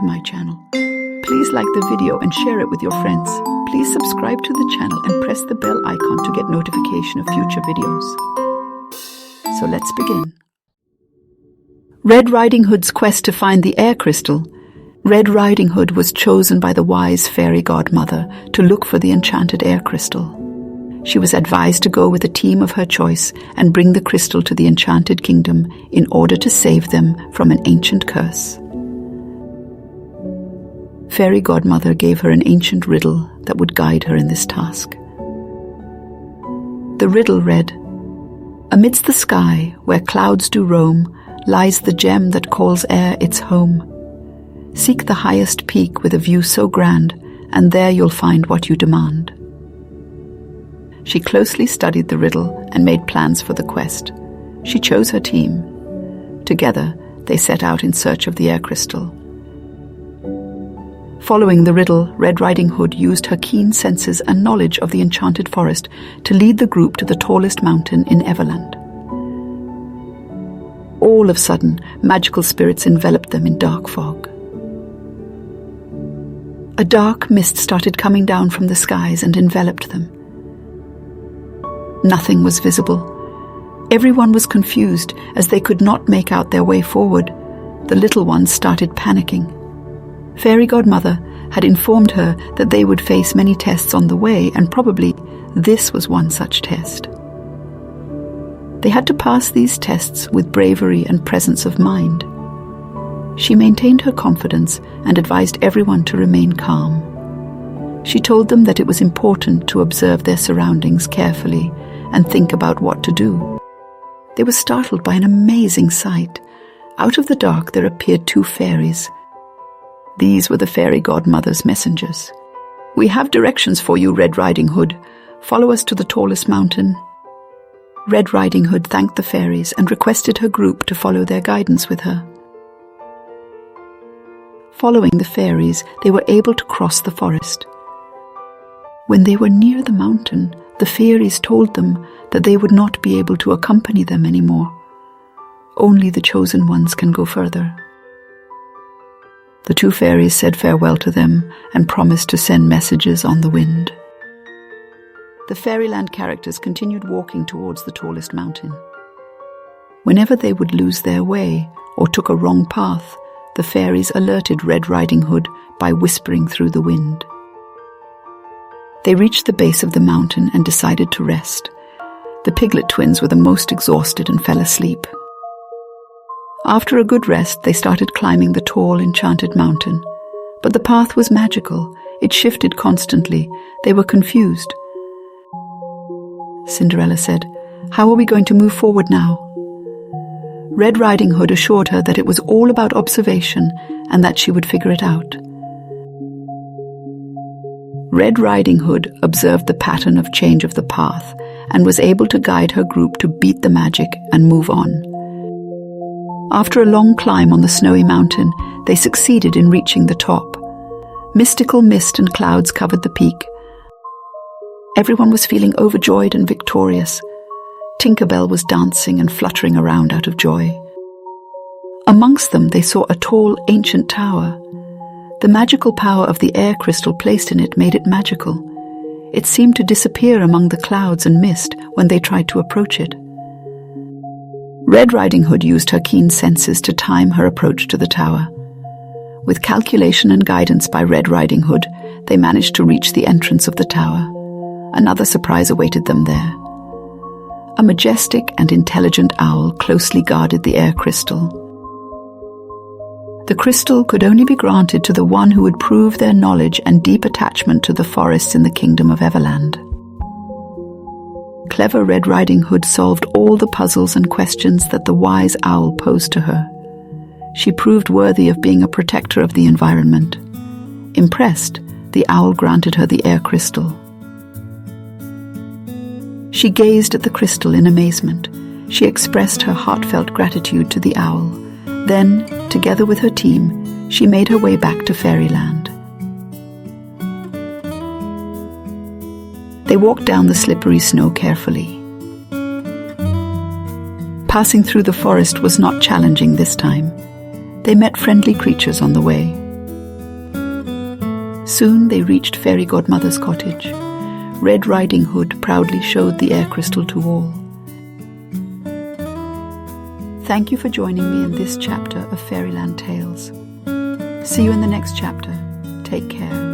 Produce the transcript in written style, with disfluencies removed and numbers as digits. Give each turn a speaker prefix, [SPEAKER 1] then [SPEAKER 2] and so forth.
[SPEAKER 1] to my channel. Please like the video and share it with your friends. Please subscribe to the channel and press the bell icon to get notification of future videos. So let's begin. Red Riding Hood's quest to find the air crystal. Red Riding Hood was chosen by the wise fairy godmother to look for the enchanted air crystal. She was advised to go with a team of her choice and bring the crystal to the enchanted kingdom in order to save them from an ancient curse. Fairy godmother gave her an ancient riddle that would guide her in this task. The riddle read, "Amidst the sky, where clouds do roam, lies the gem that calls air its home. Seek the highest peak with a view so grand, and there you'll find what you demand." She closely studied the riddle and made plans for the quest. She chose her team. Together, they set out in search of the air crystal. Following the riddle, Red Riding Hood used her keen senses and knowledge of the enchanted forest to lead the group to the tallest mountain in Fairyland. All of a sudden, magical spirits enveloped them in dark fog. A dark mist started coming down from the skies and enveloped them. Nothing was visible. Everyone was confused as they could not make out their way forward. The little ones started panicking. Fairy godmother had informed her that they would face many tests on the way, and probably this was one such test. They had to pass these tests with bravery and presence of mind. She maintained her confidence and advised everyone to remain calm. She told them that it was important to observe their surroundings carefully and think about what to do. They were startled by an amazing sight. Out of the dark there appeared two fairies. These were the fairy godmother's messengers. "We have directions for you, Red Riding Hood. Follow us to the tallest mountain." Red Riding Hood thanked the fairies and requested her group to follow their guidance with her. Following the fairies, they were able to cross the forest. When they were near the mountain, the fairies told them that they would not be able to accompany them anymore. Only the chosen ones can go further. The two fairies said farewell to them and promised to send messages on the wind. The Fairyland characters continued walking towards the tallest mountain. Whenever they would lose their way or took a wrong path, the fairies alerted Red Riding Hood by whispering through the wind. They reached the base of the mountain and decided to rest. The Piglet twins were the most exhausted and fell asleep. After a good rest, they started climbing the tall, enchanted mountain. But the path was magical. It shifted constantly. They were confused. Cinderella said, "How are we going to move forward now?" Red Riding Hood assured her that it was all about observation and that she would figure it out. Red Riding Hood observed the pattern of change of the path and was able to guide her group to beat the magic and move on. After a long climb on the snowy mountain, they succeeded in reaching the top. Mystical mist and clouds covered the peak. Everyone was feeling overjoyed and victorious. Tinkerbell was dancing and fluttering around out of joy. Amongst them, they saw a tall, ancient tower. The magical power of the air crystal placed in it made it magical. It seemed to disappear among the clouds and mist when they tried to approach it. Red Riding Hood used her keen senses to time her approach to the tower. With calculation and guidance by Red Riding Hood, they managed to reach the entrance of the tower. Another surprise awaited them there. A majestic and intelligent owl closely guarded the air crystal. The crystal could only be granted to the one who would prove their knowledge and deep attachment to the forests in the kingdom of Fairyland. Clever Red Riding Hood solved all the puzzles and questions that the wise owl posed to her. She proved worthy of being a protector of the environment. Impressed, the owl granted her the air crystal. She gazed at the crystal in amazement. She expressed her heartfelt gratitude to the owl. Then, together with her team, she made her way back to Fairyland. They walked down the slippery snow carefully. Passing through the forest was not challenging this time. They met friendly creatures on the way. Soon they reached Fairy Godmother's cottage. Red Riding Hood proudly showed the air crystal to all. Thank you for joining me in this chapter of Fairyland Tales. See you in the next chapter. Take care.